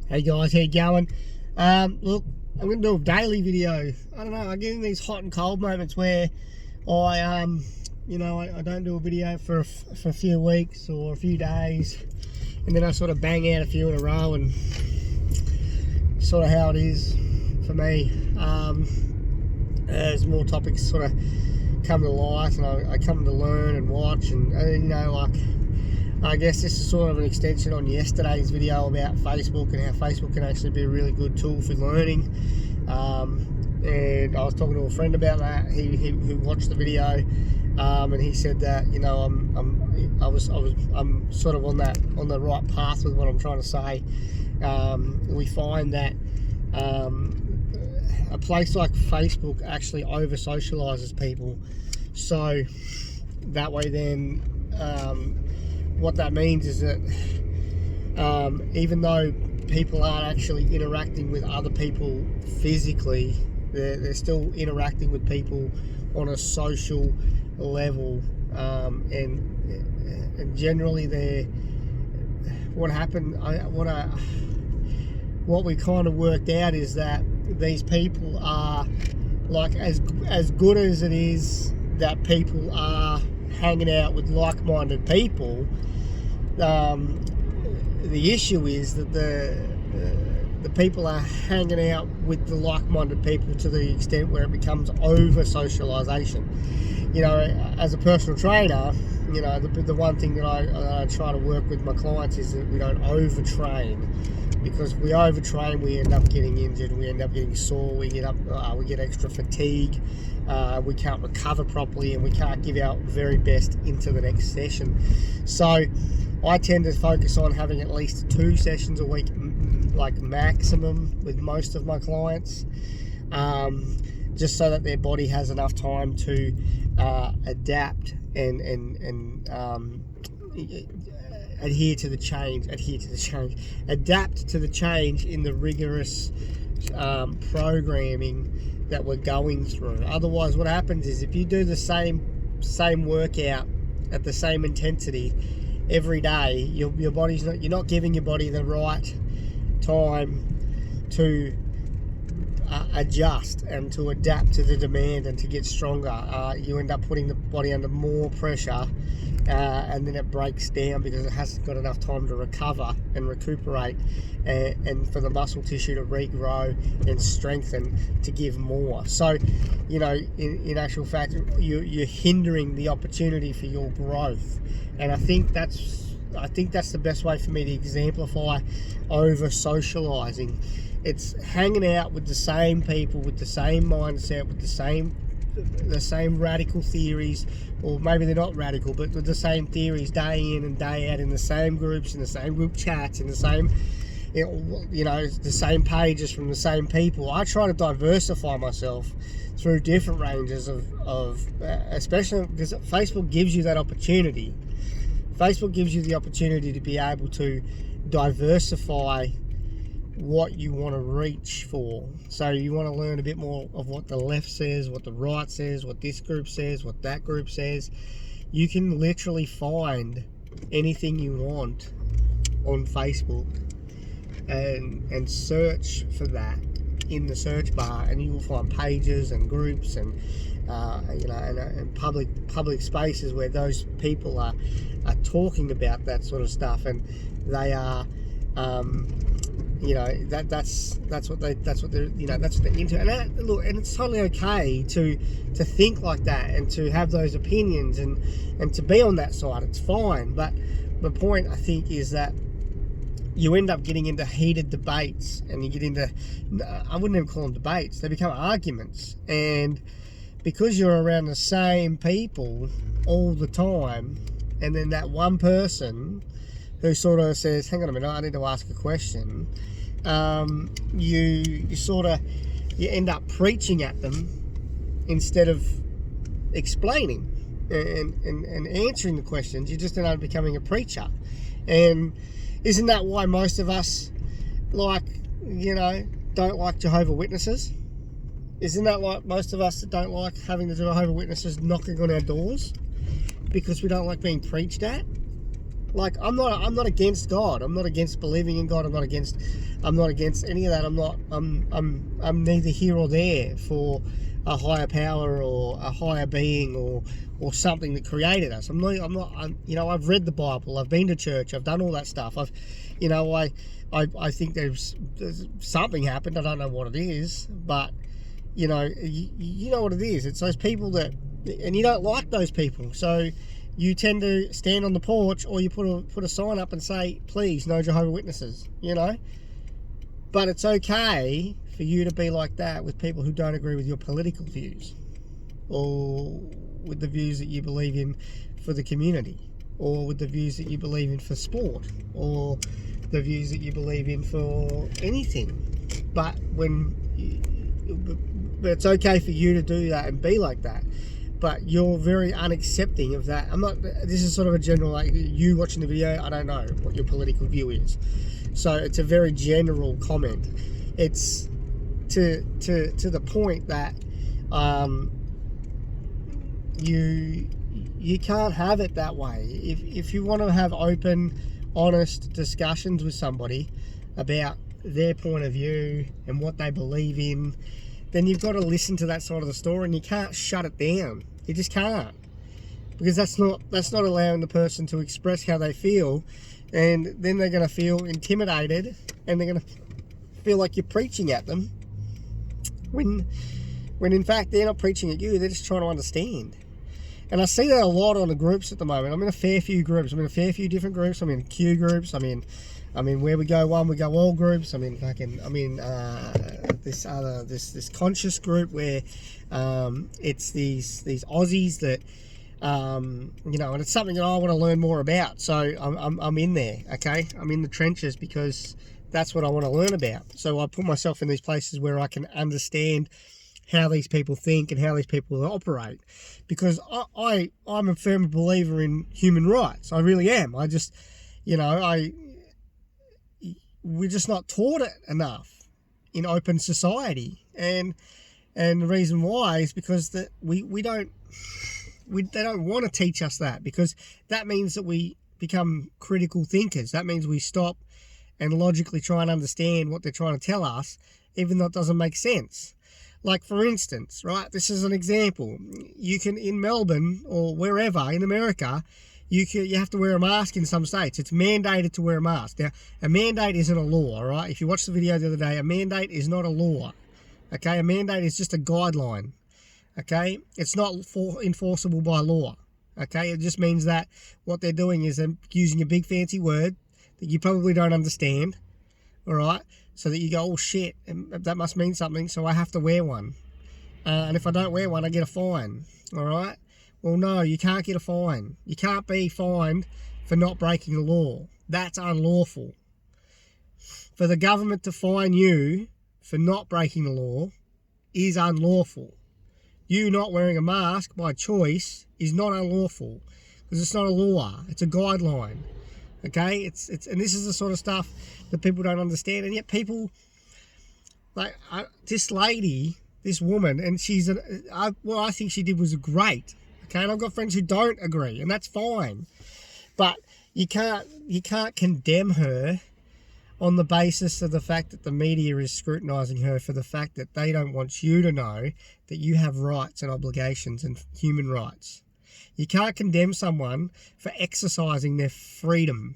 Hey guys, how you going? Look, I'm going to do a daily video. I don't know, I get in these hot and cold moments where I don't do a video for a few weeks or a few days, and then I sort of bang out a few in a row, and sort of how it is for me. As more topics sort of come to light, and I come to learn and watch, and I guess this is sort of an extension on yesterday's video about Facebook and how Facebook can actually be a really good tool for learning. And I was talking to a friend about that. Who watched the video, and he said that I'm sort of on the right path with what I'm trying to say. We find that a place like Facebook actually over socializes people, so that way then what that means is that even though people aren't actually interacting with other people physically, they're still interacting with people on a social level, and generally what we kind of worked out is that these people are, like, as good as it is that people are hanging out with like-minded people, the issue is that the people are hanging out with the like-minded people to the extent where it becomes over-socialization. As a personal trainer, the one thing that I try to work with my clients is that we don't overtrain, because if we overtrain, we end up getting injured, we end up getting sore, we get extra fatigue, we can't recover properly, and we can't give our very best into the next session. So I tend to focus on having at least 2 sessions a week, like maximum, with most of my clients, just so that their body has enough time to adapt and adhere to the change, adapt to the change in the rigorous programming that we're going through. Otherwise, what happens is, if you do the same workout at the same intensity every day, you're not giving your body the right time to adjust and to adapt to the demand and to get stronger. You end up putting the body under more pressure, and then it breaks down because it hasn't got enough time to recover and recuperate, and for the muscle tissue to regrow and strengthen to give more. So, in actual fact, you're hindering the opportunity for your growth. And I think that's the best way for me to exemplify over socializing. It's hanging out with the same people, with the same mindset, with the same radical theories, or maybe they're not radical, but with the same theories day in and day out, in the same groups, in the same group chats, in the same, the same pages from the same people. I try to diversify myself through different ranges of especially because Facebook gives you that opportunity. Facebook gives you the opportunity to be able to diversify what you want to reach for. So you want to learn a bit more of what the left says, what the right says, what this group says, what that group says. You can literally find anything you want on Facebook and search for that in the search bar, and you will find pages and groups and public spaces where those people are talking about that sort of stuff, and they are that's what they're into. And it's totally okay to think like that and to have those opinions and to be on that side. It's fine. But the point, I think, is that you end up getting into heated debates, and you get into, I wouldn't even call them debates, they become arguments. And because you're around the same people all the time, and then that one person who sort of says, hang on a minute, I need to ask a question, you end up preaching at them instead of explaining and answering the questions. You just end up becoming a preacher. And isn't that why most of us don't like Jehovah's Witnesses? Isn't that like most of us that don't like having the Jehovah's Witnesses knocking on our doors? Because we don't like being preached at? Like, I'm not against God. I'm not against believing in God. I'm not against any of that. I'm neither here or there for a higher power or a higher being or something that created us. I've read the Bible. I've been to church. I've done all that stuff. I think there's something happened. I don't know what it is, but you know what it is. It's those people that, and you don't like those people, so you tend to stand on the porch, or you put a sign up and say, please, no Jehovah's Witnesses, But it's okay for you to be like that with people who don't agree with your political views, or with the views that you believe in for the community, or with the views that you believe in for sport, or the views that you believe in for anything. But it's okay for you to do that and be like that. But you're very unaccepting of that. This is sort of a general, like, you watching the video, I don't know what your political view is. So it's a very general comment. It's to the point that you can't have it that way. If you want to have open, honest discussions with somebody about their point of view and what they believe in, then you've got to listen to that side of the story, and you can't shut it down. You just can't, because that's not allowing the person to express how they feel, and then they're going to feel intimidated, and they're going to feel like you're preaching at them, when in fact they're not preaching at you. They're just trying to understand. And I see that a lot on the groups at the moment. I'm in a fair few groups. I'm in a fair few different groups. I'm in Q groups. I'm in Where We Go One, We Go All groups. I'm in this conscious group where it's these Aussies that and it's something that I want to learn more about. So I'm in there. Okay, I'm in the trenches because that's what I want to learn about. So I put myself in these places where I can understand how these people think and how these people operate, because I'm a firm believer in human rights. I really am. I just, we're just not taught it enough in open society, and the reason why is because that they don't want to teach us that, because that means that we become critical thinkers. That means we stop and logically try and understand what they're trying to tell us, even though it doesn't make sense. Like, for instance, right, this is an example. You can, in Melbourne or wherever in America, you have to wear a mask in some states. It's mandated to wear a mask. Now, a mandate isn't a law, right? If you watched the video the other day, a mandate is not a law. Okay, a mandate is just a guideline. Okay, it's not enforceable by law. Okay, it just means that what they're doing is they're using a big fancy word that you probably don't understand, all right? So that you go, oh shit, that must mean something, so I have to wear one. And if I don't wear one, I get a fine, all right? Well, no, you can't get a fine. You can't be fined for not breaking the law. That's unlawful. For the government to fine you for not breaking the law is unlawful. You not wearing a mask by choice is not unlawful, because it's not a law, it's a guideline. Okay, it's and this is the sort of stuff that people don't understand, and yet people, like this lady, this woman, and what I think she did was great. Okay, and I've got friends who don't agree, and that's fine, but you can't condemn her on the basis of the fact that the media is scrutinising her for the fact that they don't want you to know that you have rights and obligations and human rights. You can't condemn someone for exercising their freedom.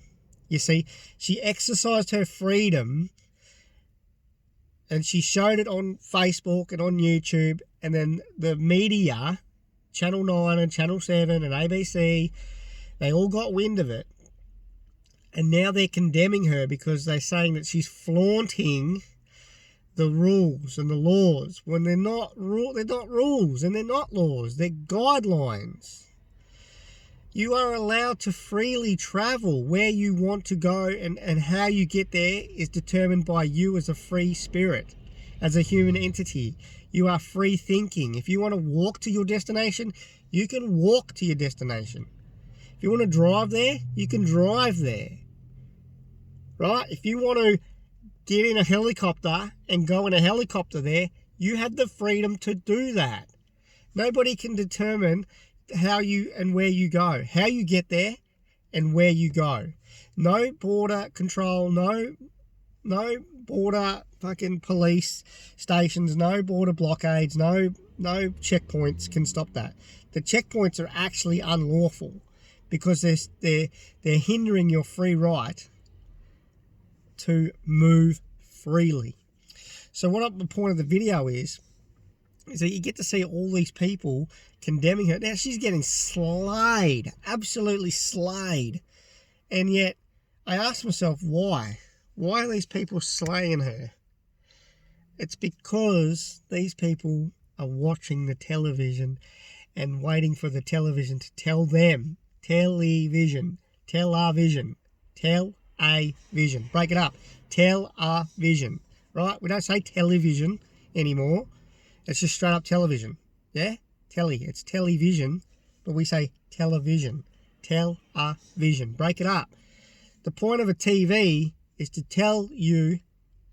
You see, she exercised her freedom, and she showed it on Facebook and on YouTube, and then the media, Channel 9 and Channel 7 and ABC, they all got wind of it. And now they're condemning her because they're saying that she's flaunting the rules and the laws when they're not rules and they're not laws, they're guidelines. You are allowed to freely travel where you want to go, and how you get there is determined by you as a free spirit, as a human entity. You are free thinking. If you want to walk to your destination, you can walk to your destination. If you want to drive there, you can drive there. Right? If you want to get in a helicopter and go in a helicopter there, you have the freedom to do that. Nobody can determine how you and where you go. How you get there and where you go. No border control, no border fucking police stations, no border blockades, no checkpoints can stop that. The checkpoints are actually unlawful because they're hindering your free right to move freely. So what the point of the video is that you get to see all these people condemning her. Now she's getting slayed, absolutely slayed. And yet I ask myself, why? Why are these people slaying her? It's because these people are watching the television and waiting for the television to tell them. Television. Tell our vision. Tell a vision. Break it up. Tell our vision. Right? We don't say television anymore. It's just straight up television. Yeah? Telly. It's television, but we say television. Tell our vision. Break it up. The point of a TV is to tell you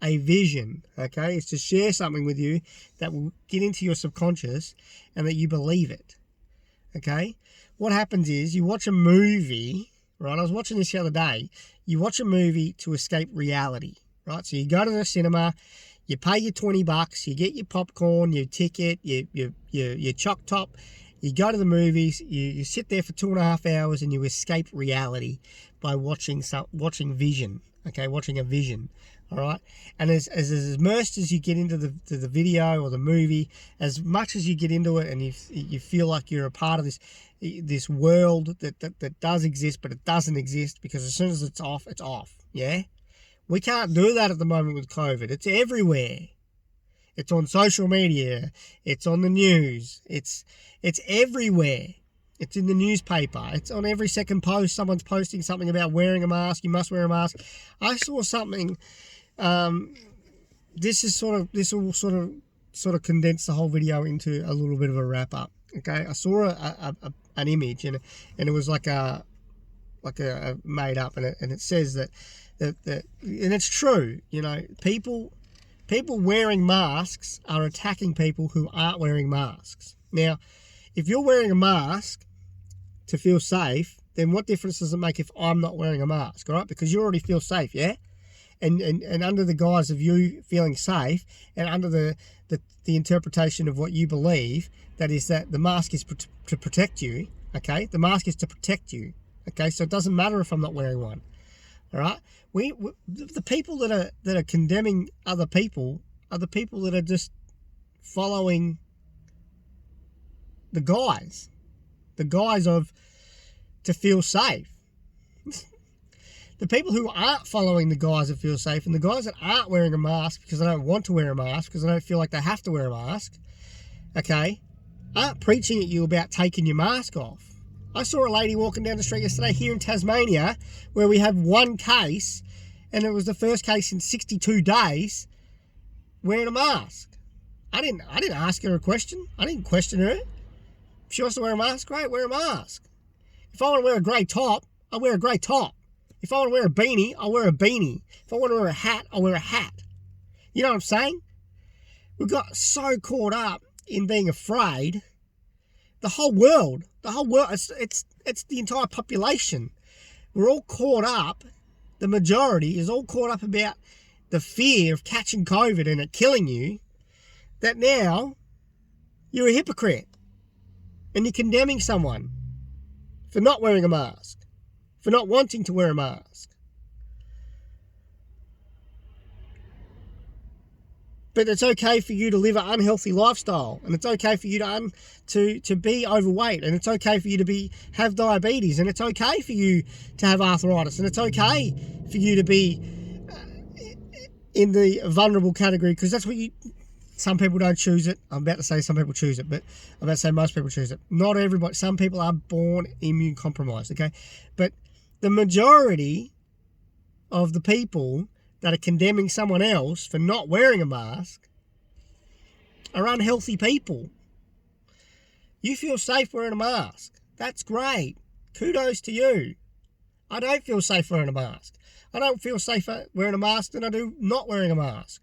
a vision, okay? It's to share something with you that will get into your subconscious and that you believe it, okay? What happens is you watch a movie, right? I was watching this the other day. You watch a movie to escape reality, right? So you go to the cinema, you pay your $20, you get your popcorn, your ticket, your choc top, you go to the movies, you sit there for 2.5 hours and you escape reality by watching vision, okay? Watching a vision. All right, and as immersed as you get into the video or the movie, as much as you get into it, and you feel like you're a part of this world that does exist, but it doesn't exist because as soon as it's off, it's off. Yeah, we can't do that at the moment with COVID. It's everywhere. It's on social media. It's on the news. It's everywhere. It's in the newspaper. It's on every second post. Someone's posting something about wearing a mask. You must wear a mask. I saw something. This will sort of condense the whole video into a little bit of a wrap up. Okay, I saw an image and it was like a made up, and it says that and it's true. You know, people wearing masks are attacking people who aren't wearing masks. Now, if you're wearing a mask to feel safe, then what difference does it make if I'm not wearing a mask? All right, because you already feel safe, yeah. And under the guise of you feeling safe, and under the interpretation of what you believe, that is that the mask is to protect you, okay? The mask is to protect you, okay? So it doesn't matter if I'm not wearing one, all right? The people that are condemning other people are the people that are just following the guise of to feel safe. The people who aren't following the guys that feel safe and the guys that aren't wearing a mask because they don't want to wear a mask, because they don't feel like they have to wear a mask, okay, aren't preaching at you about taking your mask off. I saw a lady walking down the street yesterday here in Tasmania where we have one case, and it was the first case in 62 days, wearing a mask. I didn't ask her a question. I didn't question her. If she wants to wear a mask, great, wear a mask. If I want to wear a grey top, I'll wear a grey top. If I want to wear a beanie, I'll wear a beanie. If I want to wear a hat, I'll wear a hat. You know what I'm saying? We've got so caught up in being afraid. The whole world, it's the entire population. We're all caught up. The majority is all caught up about the fear of catching COVID and it killing you, that now you're a hypocrite and you're condemning someone for not wearing a mask, for not wanting to wear a mask. But it's okay for you to live an unhealthy lifestyle, and it's okay for you to be overweight, and it's okay for you to have diabetes, and it's okay for you to have arthritis, and it's okay for you to be in the vulnerable category, because that's what some people don't choose it. I'm about to say some people choose it, but I'm about to say most people choose it. Not everybody. Some people are born immune compromised, okay? But the majority of the people that are condemning someone else for not wearing a mask are unhealthy people. You feel safe wearing a mask. That's great. Kudos to you. I don't feel safe wearing a mask. I don't feel safer wearing a mask than I do not wearing a mask.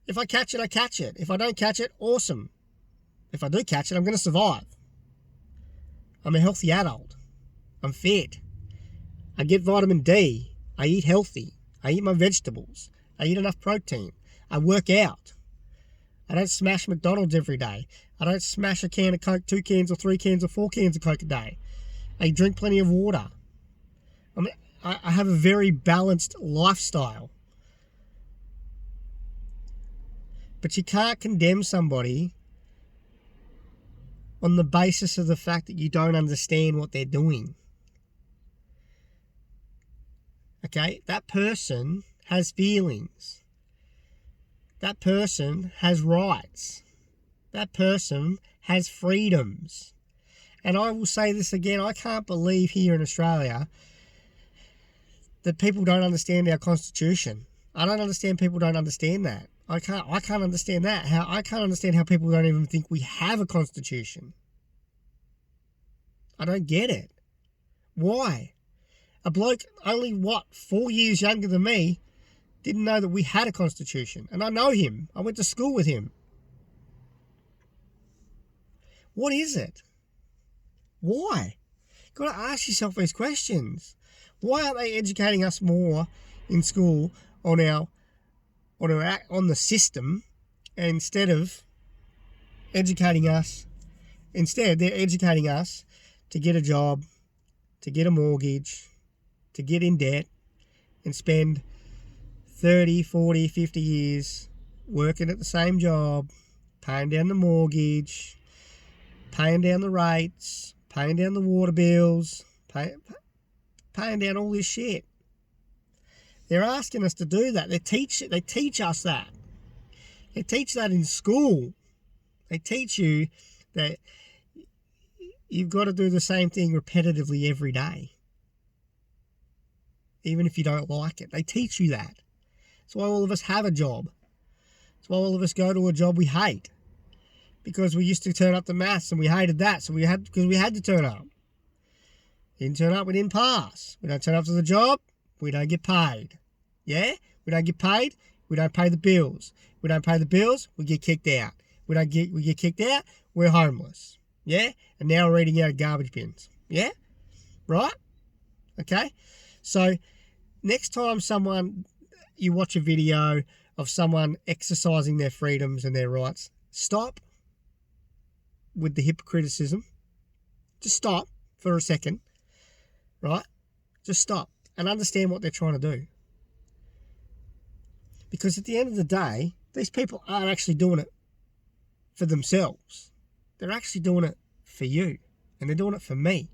If I catch it, I catch it. If I don't catch it, awesome. If I do catch it, I'm going to survive. I'm a healthy adult. I'm fit. I get vitamin D. I eat healthy. I eat my vegetables. I eat enough protein. I work out. I don't smash McDonald's every day. I don't smash a can of Coke, 2 cans or 3 cans or 4 cans of Coke a day. I drink plenty of water. I mean, I have a very balanced lifestyle. But you can't condemn somebody on the basis of the fact that you don't understand what they're doing. Okay? That person has feelings. That person has rights. That person has freedoms. And I will say this again, I can't believe here in Australia that people don't understand our Constitution. I don't understand people don't understand that. I can't understand that. I can't understand how people don't even think we have a Constitution. I don't get it. Why? A bloke only, 4 years younger than me, didn't know that we had a Constitution. And I know him. I went to school with him. What is it? Why? You've got to ask yourself these questions. Why aren't they educating us more in school on the system, instead of educating us? Instead, they're educating us to get a job, to get a mortgage, to get in debt, and spend 30, 40, 50 years working at the same job, paying down the mortgage, paying down the rates, paying down the water bills, paying down all this shit. They're asking us to do that. They teach us that. They teach that in school. They teach you that you've got to do the same thing repetitively every day, even if you don't like it. They teach you that. That's why all of us have a job. That's why all of us go to a job we hate, because we used to turn up the maths and we hated that, so we had to turn up. Didn't turn up, we didn't pass. We don't turn up to the job, we don't get paid. Yeah? We don't get paid, we don't pay the bills. We don't pay the bills, we get kicked out. We get kicked out, we're homeless. Yeah? And now we're eating out of garbage bins. Yeah? Right? Okay? So, next time you watch a video of someone exercising their freedoms and their rights, stop with the hypocriticism. Just stop for a second. Right? Just stop and understand what they're trying to do. Because at the end of the day, these people aren't actually doing it for themselves. They're actually doing it for you. And they're doing it for me.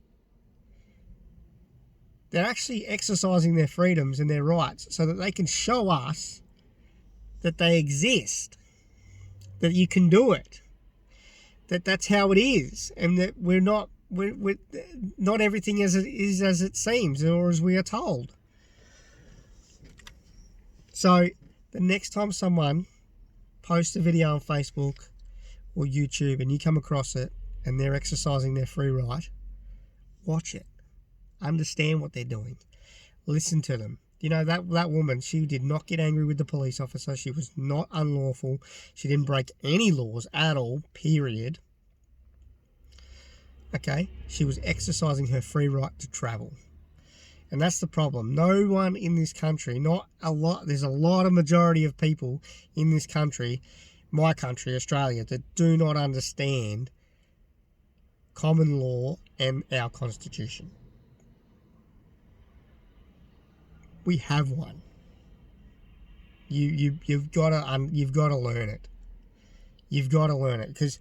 They're actually exercising their freedoms and their rights so that they can show us that they exist. That you can do it. That's how it is. And that we're not everything is as it seems or as we are told. So the next time someone posts a video on Facebook or YouTube and you come across it and they're exercising their free right, watch it. Understand what they're doing. Listen to them. You know, that woman, she did not get angry with the police officer. She was not unlawful. She didn't break any laws at all, period. Okay? She was exercising her free right to travel. And that's the problem. No one in this country, there's a lot of majority of people in this country, my country, Australia, that do not understand common law and our Constitution. We have one. You've got to learn it. You've got to learn it, because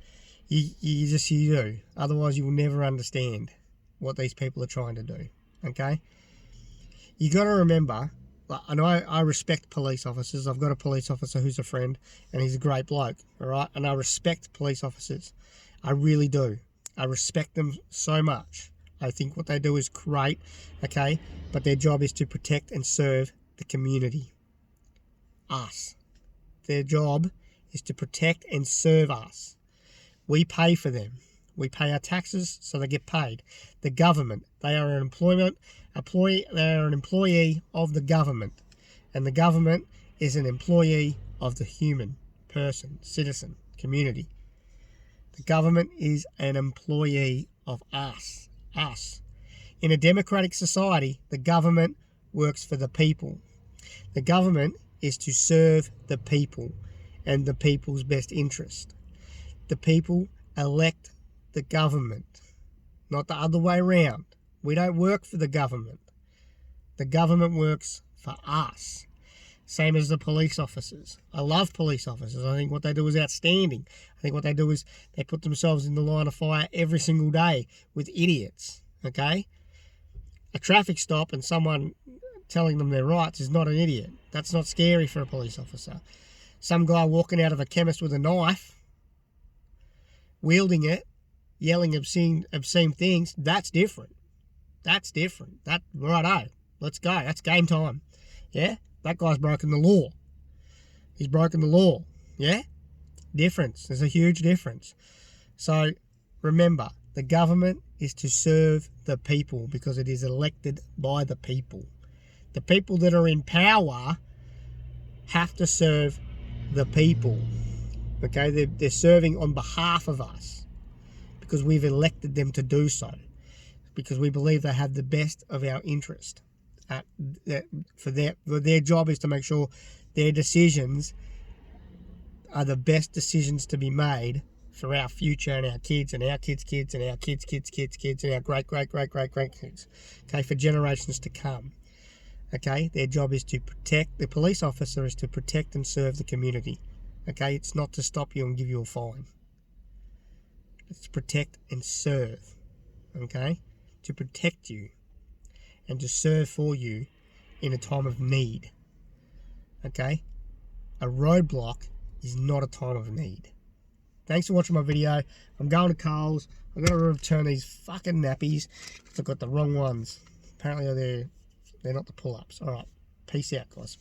you do. Otherwise, you will never understand what these people are trying to do. Okay. You got to remember, and I respect police officers. I've got a police officer who's a friend, and he's a great bloke, all right? And I respect police officers. I really do. I respect them so much. I think what they do is great, okay? But their job is to protect and serve the community. Us. Their job is to protect and serve us. We pay for them. We pay our taxes, so they get paid. The government, they are an employee of the government. And the government is an employee of the human person, citizen, community. The government is an employee of us. In a democratic society, the government works for the people. The government is to serve the people and the people's best interest. The people elect the government, not the other way around. We don't work for the government. The government works for us. Same as the police officers. I love police officers. I think what they do is outstanding. I think what they do is they put themselves in the line of fire every single day with idiots, okay? A traffic stop and someone telling them their rights is not an idiot. That's not scary for a police officer. Some guy walking out of a chemist with a knife, wielding it, yelling obscene things, that's different. That's different. Righto, let's go. That's game time. Yeah? That guy's broken the law. He's broken the law. Yeah? Difference. There's a huge difference. So remember, the government is to serve the people because it is elected by the people. The people that are in power have to serve the people. Okay? They're serving on behalf of us because we've elected them to do so. Because we believe they have the best of our interest. For their job is to make sure their decisions are the best decisions to be made for our future and our kids and our kids' kids and our kids' kids' kids' kids and our great-great-great-great-great-kids. Okay, for generations to come. Okay, their job is to protect. The police officer is to protect and serve the community. Okay, it's not to stop you and give you a fine. It's to protect and serve. Okay, to protect you and to serve for you in a time of need. Okay? A roadblock is not a time of need. Thanks for watching my video. I'm going to Coles. I've got to return these fucking nappies because I've got the wrong ones. Apparently they're not the pull-ups. Alright, peace out, guys.